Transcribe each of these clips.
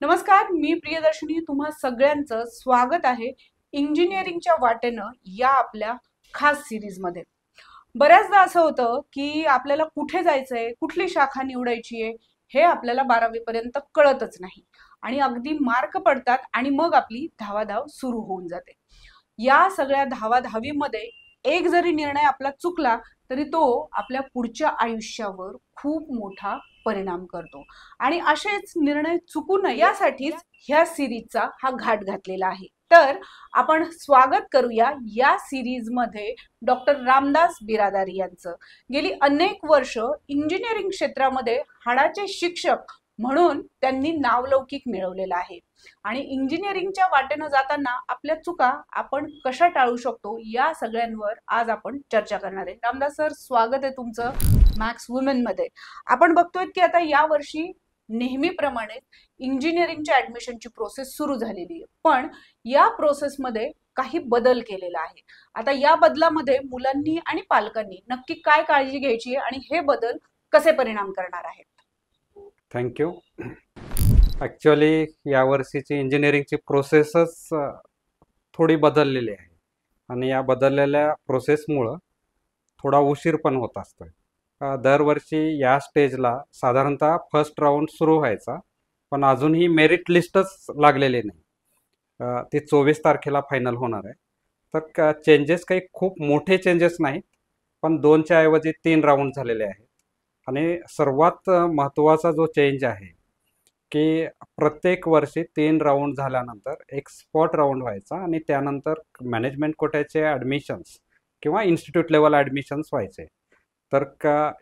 नमस्कार, मी प्रियदर्शनी. तुम्हा सगळ्यांचं स्वागत आहे इंजिनिअरिंगच्या वाटेनं या आपल्या खास सिरीजमध्ये. बऱ्याचदा असं होतं की आपल्याला कुठे जायचंय, कुठली शाखा निवडायची आहे हे आपल्याला 12वी पर्यंत कळतच नाही आणि अगदी मार्क पडतात आणि मग आपली धावाधाव सुरू होऊन जाते. या सगळ्या धावाधावीमध्ये एक जरी निर्णय आपला चुकला तरी तो आपल्या पुढच्या आयुष्यावर खूप मोठा परिणाम करतो आणि असेच निर्णय चुकू नये यासाठीच ह्या सिरीजचा हा घाट घातलेला आहे. तर आपण स्वागत करूया या सिरीज मध्ये डॉक्टर रामदास बिरादारी यांचं. गेली अनेक वर्ष इंजिनिअरिंग क्षेत्रामध्ये हाडाचे शिक्षक म्हणून त्यांनी नावलौकिक मिळवलेला आहे आणि इंजिनिअरिंगच्या वाटेनं जाताना आपल्या चुका आपण कशा टाळू शकतो या सगळ्यांवर आज आपण चर्चा करणार आहे. रामदास सर, स्वागत आहे तुमचं मॅक्स वुमेन मध्ये. आपण बघतोय की आता या वर्षी नेहमीप्रमाणे इंजिनिअरिंगच्या ऍडमिशनची प्रोसेस सुरू झालेली आहे, पण या प्रोसेसमध्ये काही बदल केलेला आहे. आता या बदलामध्ये मुलांनी आणि पालकांनी नक्की काय काळजी घ्यायची आहे आणि हे बदल कसे परिणाम करणार आहेत? थँक्यू. ॲक्च्युअली यावर्षीची इंजिनिअरिंगची प्रोसेसच थोडी बदललेली आहे आणि या बदललेल्या प्रोसेसमुळं थोडा उशीर पण होत असतो. दरवर्षी या स्टेजला साधारणतः फर्स्ट राऊंड सुरू व्हायचा, पण अजूनही मेरिट लिस्टच लागलेली नाही. ती 24 तारखेला फायनल होणार आहे. तर चेंजेस काही खूप मोठे चेंजेस नाहीत, पण 2च्या ऐवजी 3 राऊंड झालेले आहेत. आणि सर्वात महत्त्वाचा जो चेंज आहे की प्रत्येक वर्षी 3 राऊंड झाल्यानंतर एक स्पॉट राऊंड व्हायचा आणि त्यानंतर मॅनेजमेंट कोट्याचे ॲडमिशन्स किंवा इन्स्टिट्यूट लेवल ॲडमिशन्स व्हायचे. तर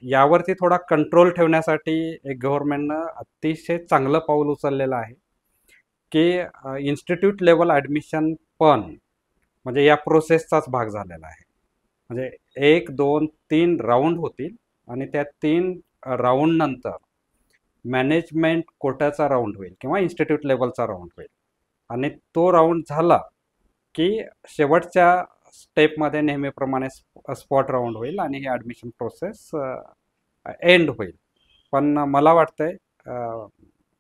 यावरती थोडा कंट्रोल ठेवण्यासाठी एक गव्हर्नमेंटनं अतिशय चांगलं पाऊल उचललेलं आहे की इन्स्टिट्यूट लेवल ॲडमिशन पण म्हणजे या प्रोसेसचाच भाग झालेला आहे. म्हणजे 1, 2, 3 राऊंड होतील आणि त्या 3 राऊंड नंतर मॅनेजमेंट कोट्याचा राऊंड होईल किंवा इन्स्टिट्यूट लेवलचा राऊंड होईल आणि तो राऊंड झाला की शेवटच्या स्टेपमध्ये नेहमीप्रमाणे स्पॉट राऊंड होईल आणि ही ॲडमिशन प्रोसेस एंड होईल. पण मला वाटतंय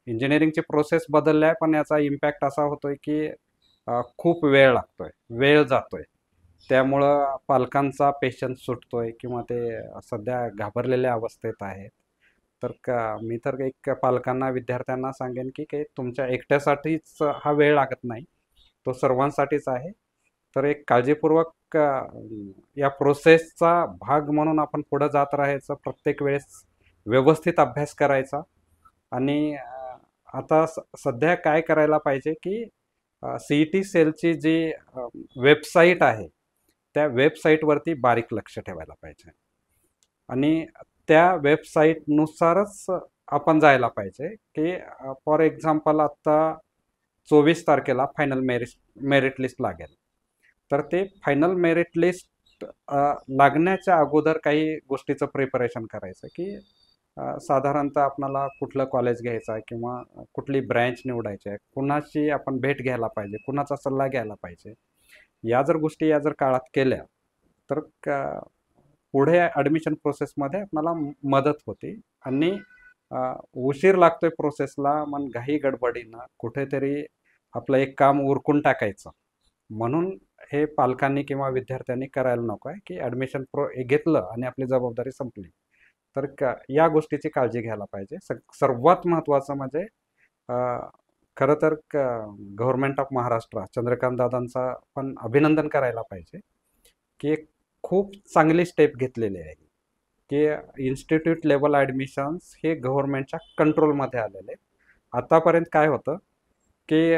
इंजिनिअरिंगची प्रोसेस बदलली आहे, पण याचा इम्पॅक्ट असा होतोय की खूप वेळ लागतोय, वेळ जातोय. त्यामुळं पालकांचा पेशन्स सुटतोय किंवा ते सध्या घाबरलेल्या अवस्थेत आहेत. तर मी तर एक पालकांना विद्यार्थ्यांना सांगेन की तुमच्या एकट्यासाठीच हा वेळ लागत नाही, तो सर्वांसाठीच आहे. तर एक काळजीपूर्वक या प्रोसेसचा भाग म्हणून आपण पुढं जात राहायचं, प्रत्येक वेळेस व्यवस्थित अभ्यास करायचा. आणि आता सध्या काय करायला पाहिजे की CET सेलची जी वेबसाईट आहे त्या वेबसाईटवरती बारीक लक्ष ठेवायला पाहिजे आणि त्या वेबसाईटनुसारच आपण जायला पाहिजे की फॉर एक्झाम्पल आत्ता 24 तारखेला फायनल मेरिट लिस्ट लागेल. तर ते फायनल मेरिट लिस्ट लागण्याच्या अगोदर काही गोष्टीचं प्रिपरेशन करायचं की साधारणतः आपल्याला कुठलं कॉलेज घ्यायचं आहे किंवा कुठली ब्रँच निवडायची आहे, कुणाची आपण भेट घ्यायला पाहिजे, कुणाचा सल्ला घ्यायला पाहिजे. या जर काळात केल्या तर पुढे ॲडमिशन प्रोसेसमध्ये आपल्याला मदत होते. आणि उशीर लागतोय प्रोसेसला, मग घाई गडबडीनं कुठेतरी आपलं एक काम उरकून टाकायचं, म्हणून हे पालकांनी किंवा विद्यार्थ्यांनी करायला नको आहे की ॲडमिशन घेतलं आणि आपली जबाबदारी संपली. तर या गोष्टीची काळजी घ्यायला पाहिजे. सर्वात महत्त्वाचं म्हणजे खरं तर गव्हर्नमेंट ऑफ महाराष्ट्र चंद्रकांत दादांचा पण अभिनंदन करायला पाहिजे की एक खूप चांगली स्टेप घेतलेली आहे की इन्स्टिट्यूट लेवल ॲडमिशन्स हे गव्हर्नमेंटच्या कंट्रोलमध्ये आलेले. आतापर्यंत काय होतं की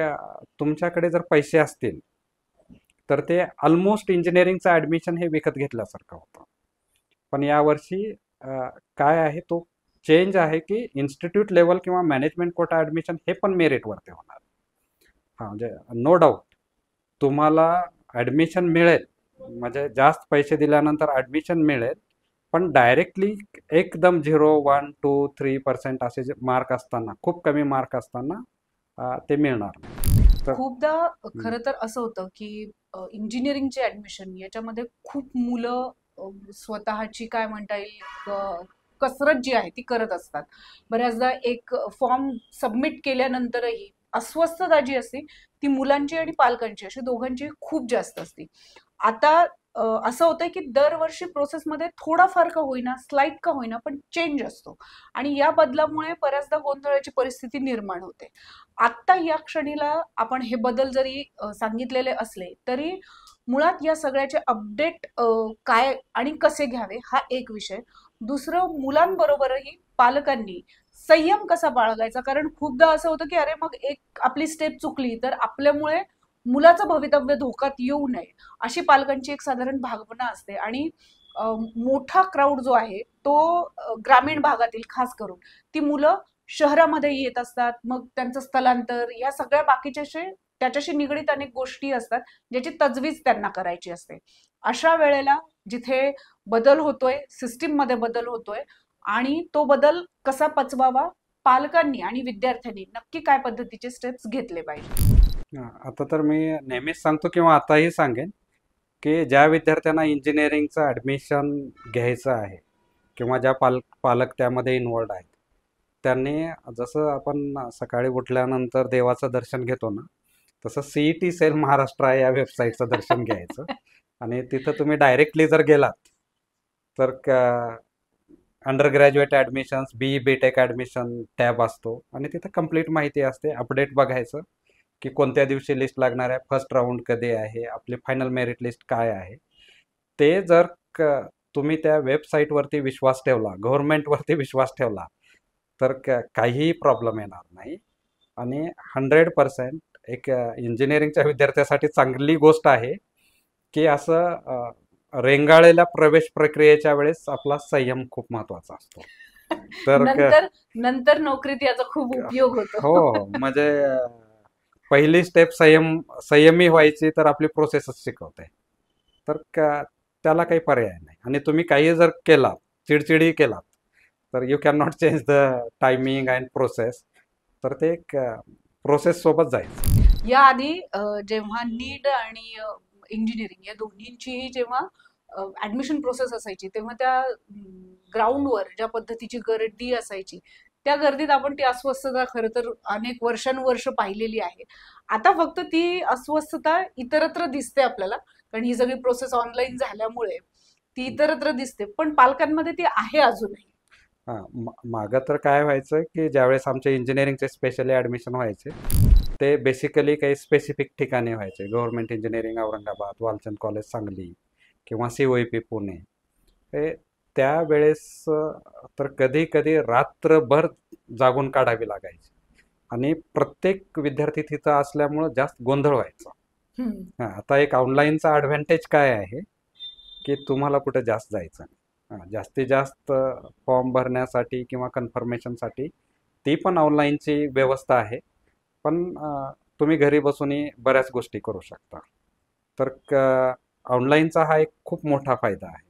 तुमच्याकडे जर पैसे असतील तर ते ऑलमोस्ट इंजिनिअरिंगचं ॲडमिशन हे विकत घेतल्यासारखं होतं. पण यावर्षी काय आहे तो चेंज आहे की इन्स्टिट्यूट लेवल किंवा मॅनेजमेंट कोटा ॲडमिशन हे पण मेरिटवरती होणार. हां, म्हणजे नो डाऊट तुम्हाला ॲडमिशन मिळेल, म्हणजे जास्त पैसे दिल्यानंतर ॲडमिशन मिळेल, पण डायरेक्टली एकदम 0, 1, 2, 3% असे जे मार्क असताना, खूप कमी मार्क असताना ते मिळणार नाही. खूपदा खरं तर असं होतं की इंजिनिअरिंगचे ऍडमिशन याच्यामध्ये खूप मुलं स्वतःची काय म्हणता येईल कसरत जी आहे ती करत असतात. बऱ्याचदा एक फॉर्म सबमिट केल्यानंतरही अस्वस्थता जी असते ती मुलांची आणि पालकांची अशी दोघांची खूप जास्त असते. आता असं होतंय की दरवर्षी प्रोसेसमध्ये थोडाफार का होईना, स्लाइट का होईना, पण चेंज असतो आणि या बदलामुळे बऱ्याचदा गोंधळाची परिस्थिती निर्माण होते. आत्ता या क्षणीला आपण हे बदल जरी सांगितलेले असले तरी मुळात या सगळ्याचे अपडेट काय आणि कसे घ्यावे हा एक विषय. दुसरं, मुलांबरोबरही पालकांनी संयम कसा बाळगायचा, कारण खूपदा असं होतं की अरे मग एक आपली स्टेप चुकली तर आपल्यामुळे मुलाचं भवितव्य धोक्यात येऊ नये अशी पालकांची एक साधारण भावना असते. आणि मोठा क्राऊड जो आहे तो ग्रामीण भागातील खास करून ती मुलं शहरामध्ये येत असतात. मग त्यांचं स्थलांतर या सगळ्या बाकीचे त्याच्याशी निगडीत अनेक गोष्टी असतात ज्याची तजवीज त्यांना करायची असते. अशा वेळेला जिथे बदल होतोय, सिस्टीम मध्ये बदल होतोय आणि तो बदल कसा पचवावा, पालकांनी आणि विद्यार्थ्यांनी नक्की काय पद्धतीचे स्टेप्स घेतले पाहिजे. आता तर मी नेहमीच सांगतो किंवा आताही सांगेन की ज्या विद्यार्थ्यांना इंजिनिअरिंगचं ॲडमिशन घ्यायचं आहे किंवा ज्या पालक त्यामध्ये इन्वॉल्ड आहेत, त्यांनी जसं आपण सकाळी उठल्यानंतर देवाचं दर्शन घेतो ना, तसं CET सेल महाराष्ट्र या वेबसाईटचं दर्शन घ्यायचं आणि तिथं तुम्ही डायरेक्टली जर गेलात तर under graduate admissions, BE BTech admission tab असतो आणि तिथं कंप्लीट माहिती असते. अपडेट बघायचं की कोणत्या दिवशी लिस्ट लागणार आहे, फर्स्ट राऊंड कधी आहे, आपली फायनल मेरिट लिस्ट काय आहे. ते जर तुम्ही त्या वेबसाईटवरती विश्वास ठेवला, गव्हर्नमेंटवरती विश्वास ठेवला तर काहीही प्रॉब्लेम येणार नाही. आणि 100% एक इंजिनिअरिंगच्या विद्यार्थ्यासाठी चांगली गोष्ट आहे की असं रेंगाळलेल्या प्रवेश प्रक्रियेच्या वेळेस आपला संयम खूप महत्वाचा असतो. तर नंतर नोकरीत याचा खूप उपयोग होतो. हो, म्हणजे पहिली स्टेप संयमी व्हायची तर आपली प्रोसेसच शिकवते. तर त्याला काही पर्याय नाही. आणि तुम्ही काही जर केलात, चिडचिडी केलात, तर you can not change the timing and process. तर ते एक प्रोसेस सोबत जायचं. याआधी जेव्हा नीट आणि इंजिनिअरिंग या दोन्हींचीही जेव्हा ऍडमिशन प्रोसेस असायची तेव्हा त्या ग्राउंडवर ज्या पद्धतीची गर्दी असायची त्या गर्दीत आपण ती अस्वस्थता खरं तर अनेक वर्षानुवर्ष पाहिलेली आहे. आता फक्त ती अस्वस्थता इतरत्र दिसते आपल्याला, कारण ही सगळी प्रोसेस ऑनलाईन झाल्यामुळे ती इतरत्र दिसते, पण पालकांमध्ये ती आहे अजूनही. मागं तर काय व्हायचं की ज्यावेळेस आमचे इंजिनिअरिंगचे स्पेशली ॲडमिशन व्हायचे ते बेसिकली काही स्पेसिफिक ठिकाणी व्हायचे. Government engineering Aurangabad, Walchand college Sangli किंवा COEP पुणे. हे त्यावेळेस तर कधी कधी रात्रभर जागून काढावी लागायची आणि प्रत्येक विद्यार्थी तिथं असल्यामुळं जास्त गोंधळ व्हायचा. आता एक ऑनलाईनचा ॲडव्हान्टेज काय आहे की तुम्हाला कुठे जास्त जायचं नाही. जास्तीत जास्त फॉर्म भरण्यासाठी किंवा कन्फर्मेशनसाठी ती पण ऑनलाईनची व्यवस्था आहे, पण तुम्ही घरी बसूनही बऱ्याच गोष्टी करू शकता. तर ऑनलाईनचा हा एक खूप मोठा फायदा आहे.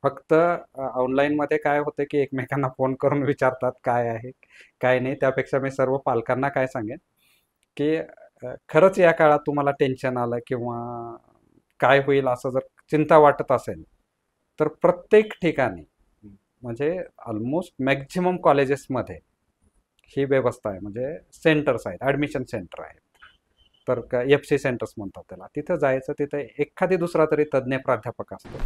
फक्त ऑनलाईनमध्ये काय होतं की एकमेकांना फोन करून विचारतात काय आहे काय नाही. त्यापेक्षा मी सर्व पालकांना काय सांगेन की खरंच या काळात तुम्हाला टेन्शन आलं किंवा काय होईल असं जर चिंता वाटत असेल तर प्रत्येक ठिकाणी म्हणजे ऑलमोस्ट मॅक्झिमम कॉलेजेसमध्ये ही व्यवस्था आहे. म्हणजे सेंटर्स आहेत, ॲडमिशन सेंटर आहेत. तर FC सेंटर्स म्हणतात त्याला. तिथं जायचं, तिथे एखादी दुसरा तरी तज्ज्ञ प्राध्यापक असतो,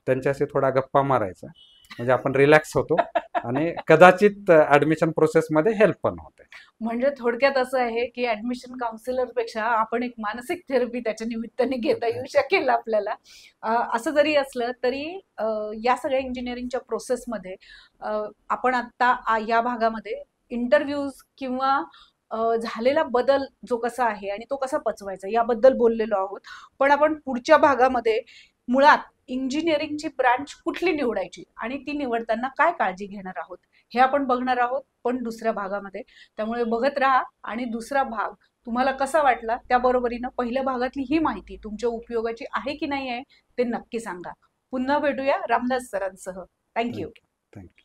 त्यांच्याशी थोडा गप्पा मारायचा म्हणजे आपण रिलॅक्स होतो आणि कदाचित ॲडमिशन प्रोसेसमध्ये हेल्प पण होते. म्हणजे थोडक्यात असं आहे की ऍडमिशन काउन्सिलर पेक्षा आपण एक मानसिक थेरपी त्याच्या निमित्ताने घेता येऊ शकेल आपल्याला. असं जरी असलं तरी या सगळ्या इंजिनिअरिंगच्या प्रोसेसमध्ये आपण आता या भागामध्ये इंटरव्ह्यूज किंवा झालेला बदल जो कसा आहे आणि तो कसा पचवायचा याबद्दल बोललेलो आहोत. पण आपण पुढच्या भागामध्ये मुळात इंजिनिअरिंगची ब्रांच कुठली निवडायची आणि ती निवडताना काय काळजी घेणार आहोत हे आपण बघणार आहोत, पण दुसऱ्या भागामध्ये. त्यामुळे बघत राहा. आणि दुसरा भाग तुम्हाला कसा वाटला त्याबरोबरीनं पहिल्या भागातली ही माहिती तुमच्या उपयोगाची आहे की नाही आहे ते नक्की सांगा. पुन्हा भेटूया रामदास सरांसह. थँक्यू. थँक्यू.